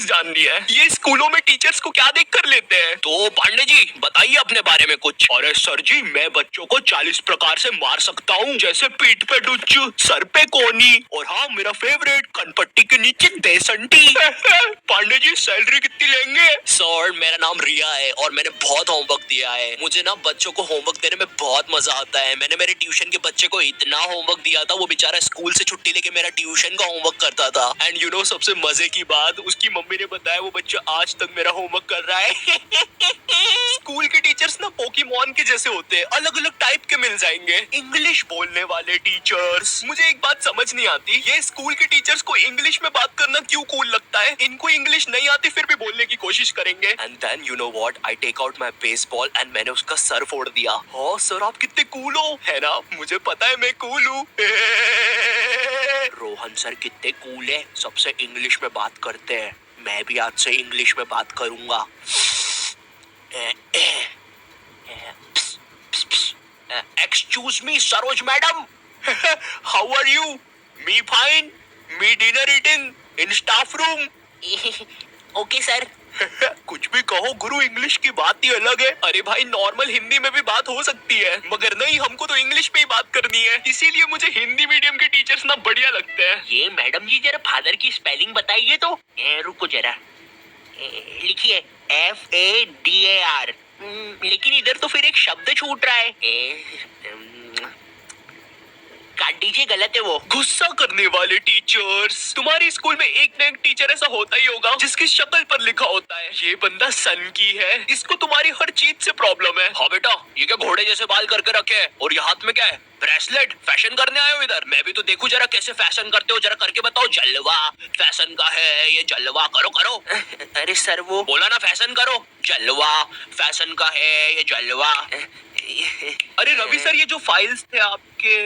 English जाननी है। ये स्कूलों में टीचर्स को क्या देख कर लेते हैं? तो पांडे जी बताइए अपने बारे में कुछ। अरे सर जी, मैं बच्चों को 40 प्रकार से मार सकता हूँ, जैसे पीठ पे डुच्च, सर पे कोनी, और हाँ मेरा फेवरेट, कनपट्टी के नीचे देसंटी। पांडे जी सैलरी कितनी लेंगे? सर मेरा नाम रिया है और मैंने बहुत होमवर्क दिया है। मुझे ना बच्चों को होमवर्क देने में बहुत मजा आता है। मैंने मेरे ट्यूशन के बच्चे को इतना होमवर्क दिया था, वो बेचारा स्कूल से छुट्टी लेके मेरा ट्यूशन का होमवर्क करता था। एंड यू नो सबसे मजे की बात, उसकी मम्मी ने बताया वो बच्चा आज तक मेरा होमवर्क कर रहा है। स्कूल के टीचर्स ना पोकेमॉन के जैसे होते हैं, अलग अलग टाइप के मिल जाएंगे। इंग्लिश बोलने वाले टीचर्स। मुझे एक बात समझ नहीं आती, ये स्कूल के टीचर्स को इंग्लिश में बात करना क्यों कूल लगता है? इनको इंग्लिश नहीं आती फिर भी बोलने की कोशिश करेंगे। And then you know what, I take out my baseball and मैंने उसका सर फोड़ दिया। हाँ सर आप कितने कूल हो, है ना? मुझे पता है मैं कूल हूँ। रोहन सर कितने कूल है, सबसे इंग्लिश में बात करते हैं। मैं भी आज से इंग्लिश में बात करूंगा। Excuse me, Saroj madam. How are you? Me fine. Me dinner eating in staff room. Okay sir. कुछ भी कहो गुरु, इंग्लिश की बात ही अलग है। अरे भाई नॉर्मल हिंदी में भी बात हो सकती है, मगर नहीं, हमको तो इंग्लिश में ही बात करनी है। इसीलिए मुझे हिंदी मीडियम के टीचर्स ना बढ़िया लगते हैं। ये मैडम जी जरा फादर की स्पेलिंग बताइए तो। रुको जरा, लिखिए FADAR। लेकिन इधर तो फिर एक शब्द छूट रहा है। काट दीजिए, गलत है वो। गुस्सा करने वाले टीचर्स। तुम्हारी स्कूल में एक न एक टीचर ऐसा होता ही होगा जिसकी शक्ल पर लिखा होता है ये बंदा सन की है, इसको तुम्हारी हर चीज से प्रॉब्लम है। हाँ बेटा, ये क्या घोड़े जैसे बाल करके रखे हैं, और ये हाथ में क्या है? ब्रेसलेट। फैशन करने आए हो इधर? मैं भी तो देखूं जरा कैसे फैशन करते हो, जरा करके बताओ। जलवा फैशन का है ये, जलवा करो करो। अरे सर वो बोला ना फैशन करो। जलवा फैशन का है ये, जलवा। अरे रवि सर, ये जो फाइल्स थे आपके,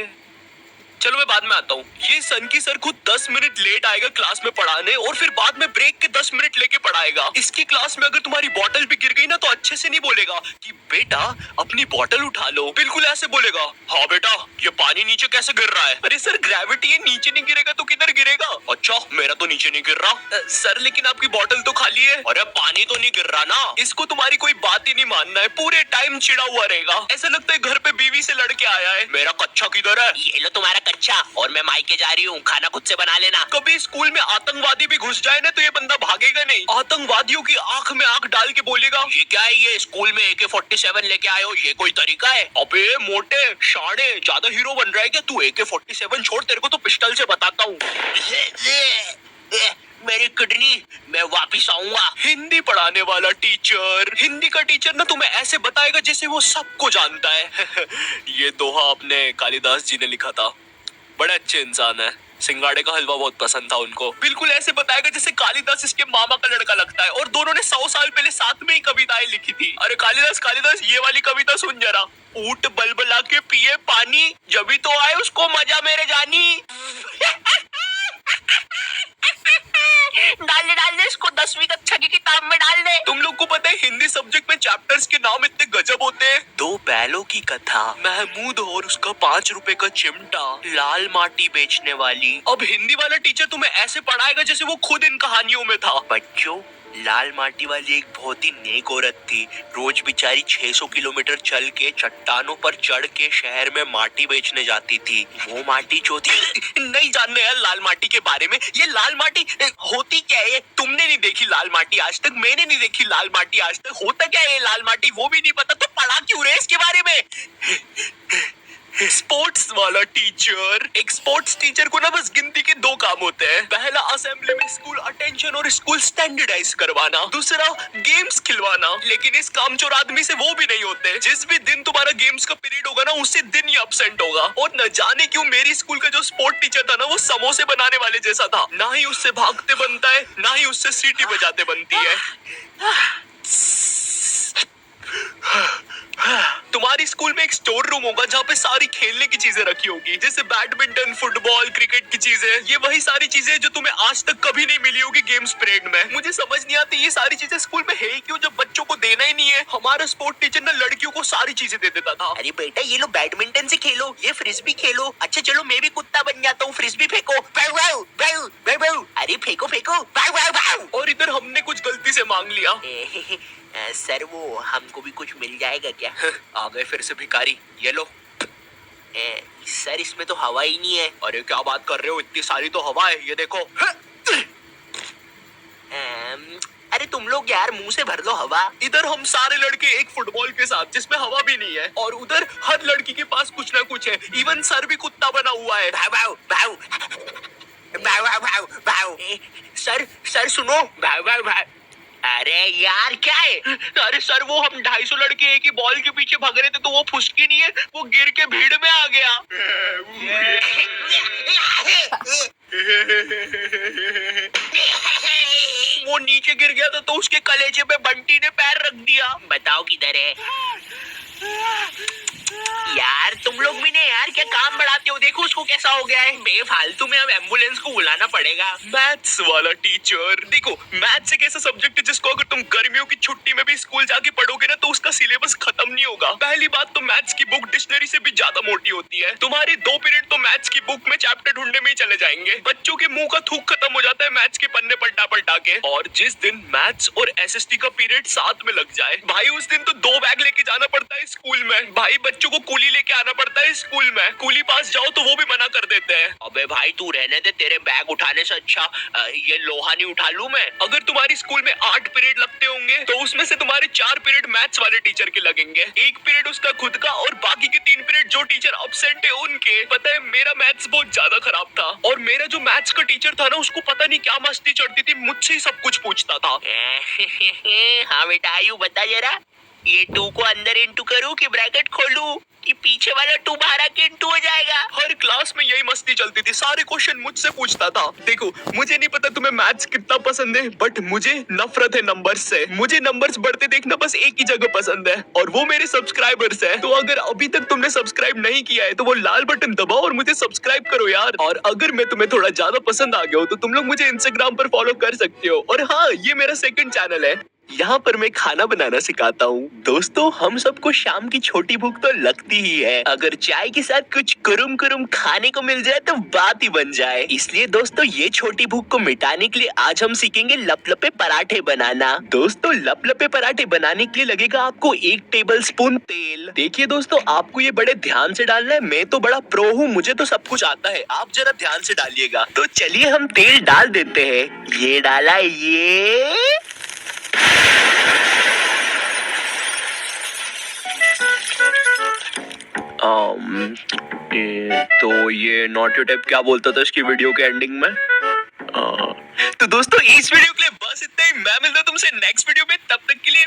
चलो मैं बाद में आता हूँ। ये सन की सर खुद 10 मिनट लेट आएगा क्लास में पढ़ाने, और फिर बाद में ब्रेक के 10 मिनट लेके पढ़ाएगा। इसकी क्लास में अगर तुम्हारी बोतल भी गिर गई ना तो अच्छे से नहीं बोलेगा कि बेटा अपनी बोतल उठा लो, बिल्कुल ऐसे बोलेगा, हाँ बेटा ये पानी नीचे कैसे गिर रहा है? अरे सर ग्रेविटी है, नीचे नहीं गिरेगा तो किधर गिरेगा? अच्छा मेरा तो नीचे नहीं गिर रहा। सर लेकिन आपकी बोतल तो खाली है। अरे पानी तो नहीं गिर रहा ना। इसको तुम्हारी कोई बात ही नहीं मानना है, पूरे टाइम चिड़ा हुआ रहेगा, ऐसा लगता है घर पे बीवी से लड़के आया है। मेरा कच्चा किधर है? ये लो तुम्हारा कच्चा, और मैं मायके जा रही हूँ, खाना खुद से बना लेना। कभी स्कूल में आतंकवादी भी घुस जाए ना तो ये बंदा भागेगा नहीं, आतंकवादियों की आंख में आंख डाल के बोलेगा ये क्या है, ये स्कूल में AK-47 लेके आए हो, ये कोई तरीका है? अबे मोटे शाणे, ज्यादा हीरो बन रहा है क्या तू? AK-47 छोड़, तेरे को तो पिस्टल से बताता हूँ। मेरी किडनी, मैं वापिस आऊंगा। हिंदी पढ़ाने वाला टीचर। हिंदी का टीचर ना तुम्हें ऐसे बताएगा जैसे वो सबको जानता है। ये दोहा अपने कालिदास जी ने लिखा था, बड़े अच्छे इंसान है। सिंगाड़े का हलवा बहुत पसंद था उनको। बिल्कुल ऐसे बताएगा जैसे कालिदास इसके मामा का लड़का लगता है, और दोनों ने 100 साल पहले साथ में ही कविताएं लिखी थी। अरे कालिदास कालिदास, ये वाली कविता सुन जरा। ऊंट बलबला के पिए पानी, जभी तो आए उसको मजा मेरे जानी। डाल दे इसको 10वीं कक्षा की किताब में डाल दे। तुम लोग को पता है हिंदी सब्जेक्ट में चैप्टर्स के नाम इतने गजब होते हैं। 2 बैलों की कथा, महमूद और उसका 5 रुपए का चिमटा, लाल माटी बेचने वाली। अब हिंदी वाला टीचर तुम्हें ऐसे पढ़ाएगा जैसे वो खुद इन कहानियों में था। बच्चों, लाल माटी वाली एक बहुत ही नेक औरत थी। रोज बेचारी 600 किलोमीटर चल के चट्टानों पर चढ़ के शहर में माटी बेचने जाती थी। वो माटी जो थी नहीं जानने यार लाल माटी के बारे में। ये लाल माटी होती क्या है? तुमने नहीं देखी लाल माटी आज तक, मैंने नहीं देखी लाल माटी आज तक। होता क्या है लाल माटी वो भी नहीं पता, तो पढ़ा क्यों रहे इसके बारे में? स्पोर्ट्स वाला टीचर। एक स्पोर्ट्स टीचर को ना बस गिनती के 2 काम होते हैं। पहला असेंबली में स्कूल अटेंशन और स्कूल स्टैंडर्डाइज करवाना, दूसरा गेम्स खिलवाना। लेकिन इस कामचोर आदमी से वो भी नहीं होते। जिस भी दिन तुम्हारा गेम्स का पीरियड होगा ना उसी दिन ही एब्सेंट होगा। और न जाने क्यों मेरी स्कूल का जो स्पोर्ट टीचर था ना वो समोसे बनाने वाले जैसा था। ना ही उससे भागते बनता है, ना ही उससे सीटी बजाते बनती है। तुम्हारी स्कूल में एक स्टोर रूम होगा जहाँ पे सारी खेलने की चीजें रखी होगी, जैसे बैडमिंटन, फुटबॉल, क्रिकेट की चीजें। ये वही सारी चीजें जो तुम्हें आज तक कभी नहीं मिली होगी गेम्स पीरियड में। मुझे समझ नहीं आती ये सारी चीजें स्कूल में है ही क्यों, जब बच्चों को देना ही नहीं है। हमारा स्पोर्ट टीचर ना लड़कियों को सारी चीजें दे देता था। अरे बेटा ये लो बैडमिंटन से खेलो, ये फ्रिस्बी खेलो। अच्छा चलो मैं भी कुत्ता बन जाता हूँ, फ्रिस्बी फेंको। बाउ, बाउ, बाउ, बाउ, बाउ। अरे फेंको फेंको, बाउ, बाउ, बाउ। और इधर हमने कुछ गलती से मांग लिया। सर वो हमको भी कुछ मिल जाएगा क्या? आ गए फिर से भिखारी, ये लो। सर इसमें तो हवा ही नहीं है। अरे क्या बात कर रहे हो, इतनी सारी तो हवा है, ये देखो। अरे तुम लोग यार मुंह से भर लो हवा। इधर हम सारे लड़के एक फुटबॉल के साथ जिसमें हवा भी नहीं है, और उधर हर लड़की के पास कुछ ना कुछ है। इवन सर भी कुत्ता बना हुआ है। भाव भाव भाव भाव भाव भाव भाव। सर सुनो, भाव भाव भाव। अरे यार क्या है? अरे सर वो हम 250 लड़के एक ही बॉल के पीछे भाग रहे थे, तो वो फुसकी नहीं है, वो गिर के भीड़ में आ गया। वो नीचे गिर गया था तो उसके कलेजे पे बंटी ने पैर रख दिया। बताओ किधर है? यार तुम लोग भी ने यार क्या काम बढ़ाते हो, देखो उसको कैसा हो गया है। बेफालतू में अब एम्बुलेंस को बुलाना पड़ेगा। मैथ्स वाला टीचर, देखो मैथ्स एक ऐसा सब्जेक्ट है जिसको अगर तुम गर्मियों की छुट्टी में भी स्कूल जाके पढ़ोगे ना तो उसका सिलेबस खत्म नहीं होगा। पहली बात तो मैथ्स की बुक डिक्शनरी से भी ज्यादा मोटी होती है। तुम्हारे 2 पीरियड तो मैथ्स की बुक में चैप्टर ढूंढने में ही चले जाएंगे। बच्चों के मुंह का थूक खत्म हो जाता है मैथ्स के पन्ने पलटा पलटा के। और जिस दिन मैथ्स और एसएसटी का पीरियड साथ में लग जाए भाई, उस दिन तो 2 बैग लेके जाना पड़ता है स्कूल में। भाई बच्चों को कूली लेके आना पड़ता है स्कूल में। कूली पास जाओ तो वो भी मना कर देते हैं। अबे भाई तू रहने दे, तेरे बैग उठाने से अच्छा ये लोहा नहीं उठा लूं मैं। अगर तुम्हारी स्कूल में 8 पीरियड लगते होंगे तो उसमें से तुम्हारे 4 पीरियड मैथ्स वाले टीचर के लगेंगे, 1 पीरियड उसका खुद का, और बाकी के 3 पीरियड जो टीचर एब्सेंट है उनके। पता है मेरा मैथ्स बहुत ज्यादा खराब था, और मेरा जो मैथ्स का टीचर था ना उसको पता नहीं क्या मस्ती चढ़ती थी, मुझसे ही सब कुछ पूछता था। हाँ बेटा आयु बता जरा, ये 2 को अंदर इंटू करूं कि ब्रैकेट खोलूं कि पीछे वाला 2 बाहर आके इंटू हो जाएगा? हर क्लास में यही मस्ती चलती थी, सारे क्वेश्चन मुझसे पूछता था। देखो मुझे नहीं पता तुम्हें मैथ्स कितना पसंद है, बट मुझे नफरत है नंबर्स से। मुझे नंबर्स बढ़ते देखना बस एक ही जगह पसंद है, और वो मेरे सब्सक्राइबर्स है। तो अगर अभी तक तुमने सब्सक्राइब नहीं किया है तो वो लाल बटन दबाओ और मुझे सब्सक्राइब करो यार। और अगर मैं तुम्हें थोड़ा ज्यादा पसंद आ गया हो तो तुम लोग मुझे इंस्टाग्राम पर फॉलो कर सकते हो। और हाँ, ये मेरा 2nd चैनल है, यहाँ पर मैं खाना बनाना सिखाता हूँ। दोस्तों हम सबको शाम की छोटी भूख तो लगती ही है, अगर चाय के साथ कुछ कुरुम कुरुम खाने को मिल जाए तो बात ही बन जाए। इसलिए दोस्तों ये छोटी भूख को मिटाने के लिए आज हम सीखेंगे लपलपे पराठे बनाना। दोस्तों लपलपे पराठे बनाने के लिए लगेगा आपको 1 टेबलस्पून तेल। देखिए दोस्तों आपको ये बड़े ध्यान से डालना है, मैं तो बड़ा प्रो हूँ, मुझे तो सब कुछ आता है, आप जरा ध्यान से डालिएगा। तो चलिए हम तेल डाल देते हैं। ये डाला, ये तो ये नॉट योर टाइप क्या बोलता था इसकी वीडियो के एंडिंग में? तो दोस्तों इस वीडियो के लिए बस इतना ही। मैं मिलता हूं तुमसे नेक्स्ट वीडियो में, तब तक के लिए